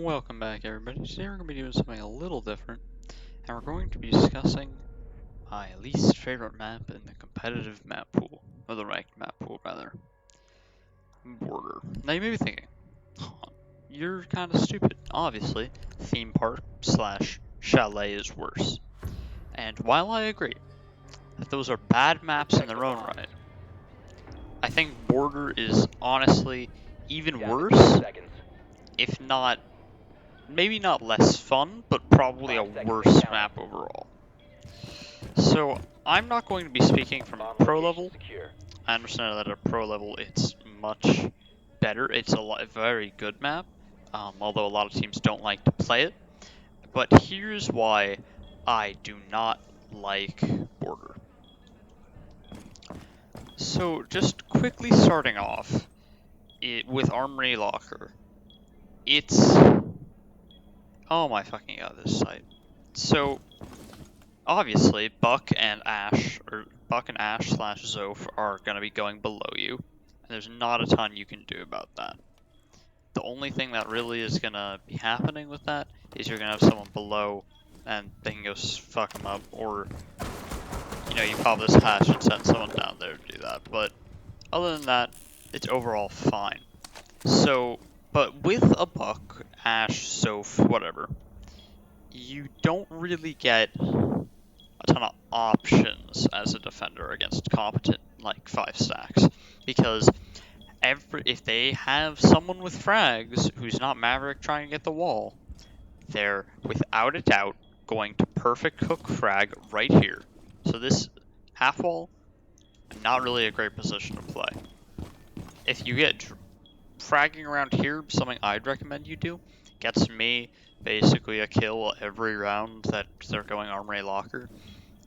Welcome back, everybody. Today we're going to be doing something a little different, and we're going to be discussing my least favorite map in the competitive map pool, or the ranked map pool, rather. Border. Now you may be thinking, huh, you're kind of stupid. Obviously, theme park slash chalet is worse. And while I agree that those are bad maps in their own right, I think Border is honestly even worse, if not maybe not less fun, but probably a worse map overall. So I'm not going to be speaking from pro level. I understand that at pro level it's much better. It's a very good map, although a lot of teams don't like to play it. But here's why I do not like Border. So just quickly starting off with Armory Locker, it's oh my fucking god, this site. So obviously, Buck and Ash slash Zoph are going to be going below you, and there's not a ton you can do about that. The only thing that really is going to be happening with that is you're going to have someone below, and they can go fuck them up, or, you know, you pop this hatch and send someone down there to do that. But other than that, it's overall fine. So, but with a Buck, Ash, Zoph, whatever, you don't really get a ton of options as a defender against competent like 5 stacks, because if they have someone with frags who's not Maverick trying to get the wall, they're without a doubt going to perfect hook frag right here. So this half wall, not really a great position to play. If you get fragging around here, something I'd recommend you do, gets me basically a kill every round that they're going Armory Locker.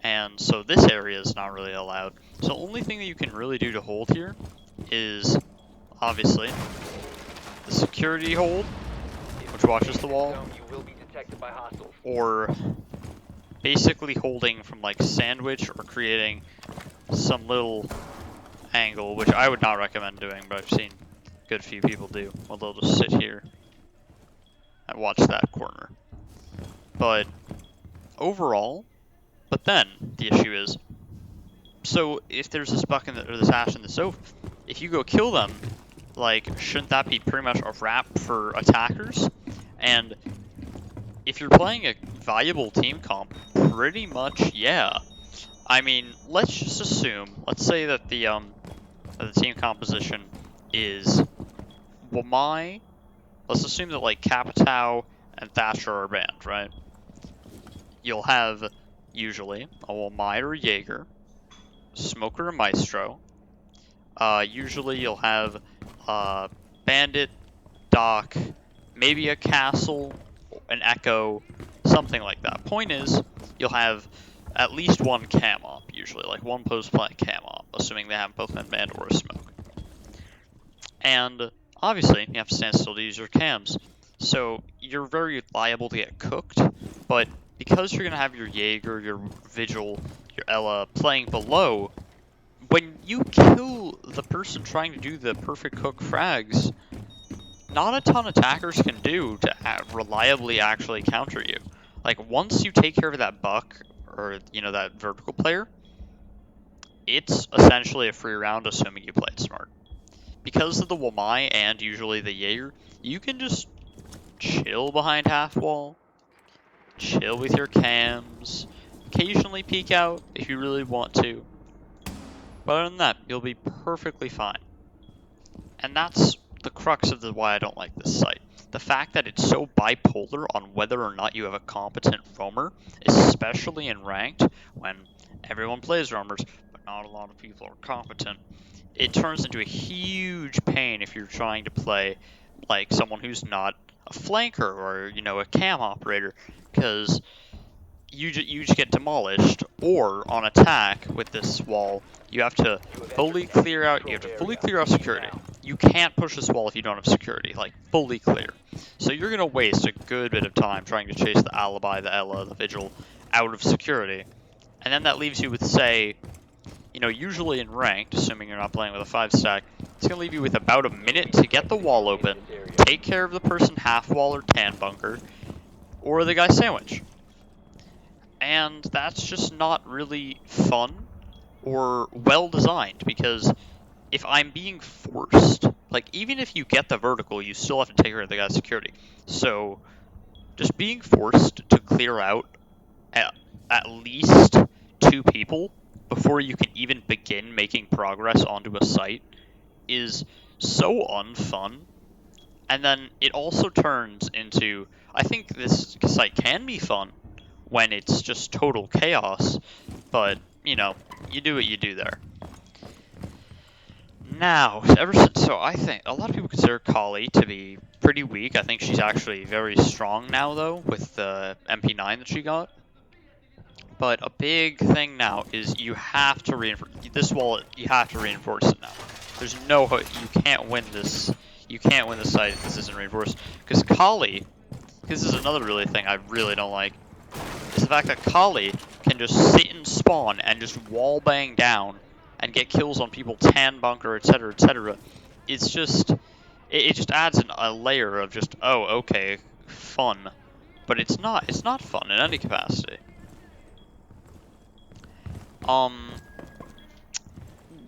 And so this area is not really allowed. So the only thing that you can really do to hold here is, obviously, the security hold, which watches the wall, or basically holding from like sandwich or creating some little angle, which I would not recommend doing, but I've seen a good few people do. Well, they'll just sit here and watch that corner. But overall, but then the issue is, so if there's this Buck or this Ash in the Zoph, if you go kill them, like, shouldn't that be pretty much a wrap for attackers? And if you're playing a valuable team comp, pretty much, yeah. I mean, let's just assume, let's say that the team composition is Wamai. Let's assume that like Capitao and Thatcher are banned, right? You'll have usually a Wamai or Jaeger, Smoker or Maestro. Usually you'll have Bandit, Doc, maybe a Castle, an Echo, something like that. Point is, you'll have at least one cam op, usually, like one post-plant cam op, assuming they have both an Band or a Smoke. And obviously, you have to stand still to use your cams. So you're very liable to get cooked, but because you're going to have your Jaeger, your Vigil, your Ella playing below, when you kill the person trying to do the perfect hook frags, not a ton attackers can do to reliably actually counter you. Like, once you take care of that Buck, or, you know, that vertical player, it's essentially a free round, assuming you played smart. Because of the Wamai and usually the Jaeger, you can just chill behind half wall, chill with your cams, occasionally peek out if you really want to. But other than that, you'll be perfectly fine. And that's the crux of why I don't like this site. The fact that it's so bipolar on whether or not you have a competent roamer, especially in ranked, when everyone plays roamers, but not a lot of people are competent, it turns into a huge pain if you're trying to play like someone who's not a flanker or, you know, a cam operator, because you just get demolished. Or on attack with this wall, you have to fully clear out. You have to fully clear out security. You can't push this wall if you don't have security, like fully clear. So you're gonna waste a good bit of time trying to chase the alibi, the Ella, the Vigil out of security, and then that leaves you with, say, you know, usually in ranked, assuming you're not playing with a 5-stack, it's going to leave you with about a minute to get the wall open, take care of the person half wall or tan bunker, or the guy sandwich. And that's just not really fun or well designed, because if I'm being forced, like, even if you get the vertical, you still have to take care of the guy's security. So, just being forced to clear out at least 2 people before you can even begin making progress onto a site is so unfun. And then it also turns into, I think this site can be fun when it's just total chaos, but, you know, you do what you do there. Now, so I think a lot of people consider Kali to be pretty weak. I think she's actually very strong now, though, with the MP9 that she got. But a big thing now is you have to reinforce this wall. You have to reinforce it now. There's no hope. You can't win this. You can't win this site if this isn't reinforced. Because Kali, this is another really thing I really don't like, is the fact that Kali can just sit and spawn and just wall bang down and get kills on people, tan bunker, etc., etc. It's just, it just adds a layer of just, oh, okay, fun, but it's not. It's not fun in any capacity.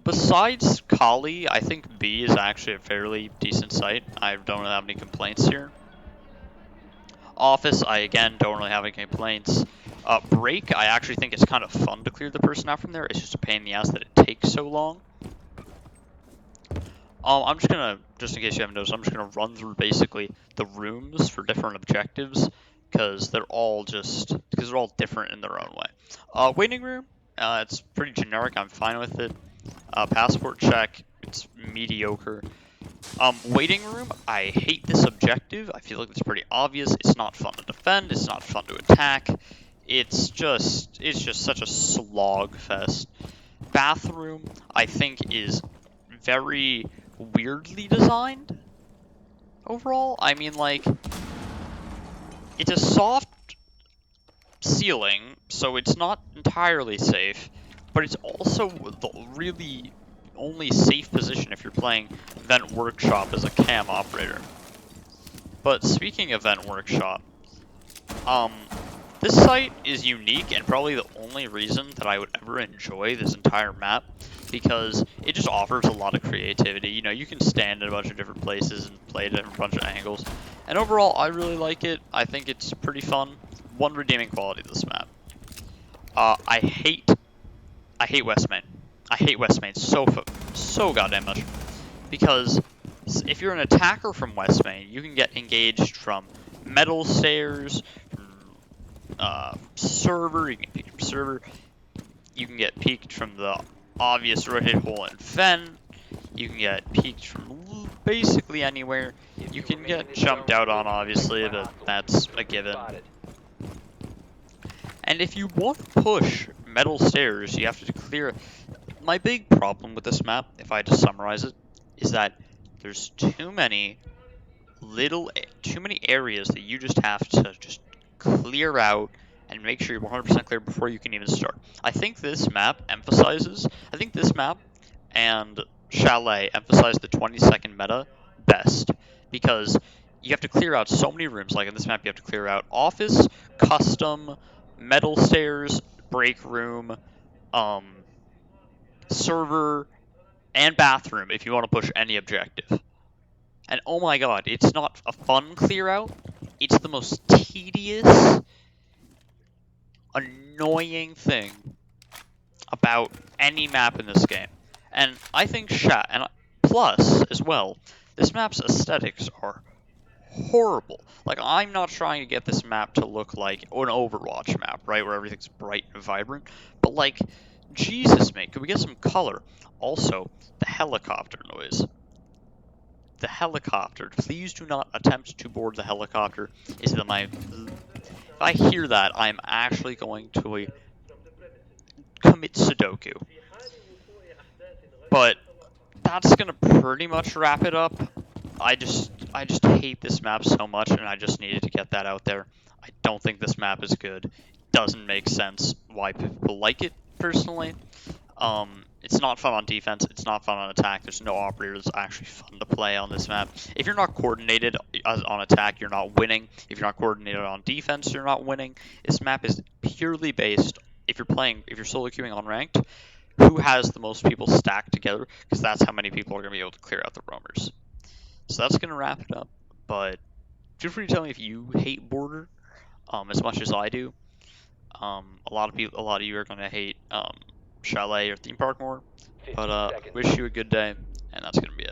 Besides Kali, I think B is actually a fairly decent site. I don't have any complaints here. Office, I again don't really have any complaints. Break, I actually think it's kind of fun to clear the person out from there. It's just a pain in the ass that it takes so long. I'm just gonna, just in case you haven't noticed, I'm just gonna run through basically the rooms for different objectives, because they're all different in their own way. Waiting room, it's pretty generic. I'm fine with it. Passport check, it's mediocre. Waiting room, I hate this objective. I feel like it's pretty obvious. It's not fun to defend. It's not fun to attack. It's just such a slog fest. Bathroom, I think, is very weirdly designed overall. I mean, like, it's a soft ceiling, so it's not entirely safe, but it's also the really only safe position if you're playing Vent Workshop as a cam operator. But speaking of Vent Workshop, this site is unique and probably the only reason that I would ever enjoy this entire map, because it just offers a lot of creativity. You know, you can stand in a bunch of different places and play at a bunch of angles, and overall I really like it. I think it's pretty fun. One redeeming quality of this map. I hate West Main. I hate West Main so goddamn much, because if you're an attacker from West Main, you can get engaged from metal stairs, from server. You can get peeked from server. You can get peeked from the obvious rotate hole in Fen. You can get peeked from basically anywhere. You can get jumped out on, obviously, but that's a given. And if you want to push metal stairs, you have to clear. My big problem with this map, if I had to summarize it, is that there's too many areas that you just have to just clear out and make sure you're 100% clear before you can even start. I think this map and Chalet emphasize the 20-second meta best, because you have to clear out so many rooms. Like in this map, you have to clear out office, custom, metal stairs, break room, server, and bathroom if you want to push any objective. And oh my god, it's not a fun clear out. It's the most tedious, annoying thing about any map in this game. And I think plus as well, this map's aesthetics are horrible. Like, I'm not trying to get this map to look like an Overwatch map, right, where everything's bright and vibrant, but like, Jesus, mate, could we get some color? Also, the helicopter noise. The helicopter. Please do not attempt to board the helicopter. If I hear that, I'm actually going to commit Sudoku. But that's gonna pretty much wrap it up. I just hate this map so much, and I just needed to get that out there. I don't think this map is good. It doesn't make sense why people like it, personally. It's not fun on defense. It's not fun on attack. There's no operator that's actually fun to play on this map. If you're not coordinated on attack, you're not winning. If you're not coordinated on defense, you're not winning. This map is purely based, if you're solo queuing on ranked, who has the most people stacked together, because that's how many people are going to be able to clear out the roamers. So that's going to wrap it up, but feel free to tell me if you hate Border as much as I do. A lot of you are going to hate Chalet or Theme Park more, but wish you a good day, and that's going to be it.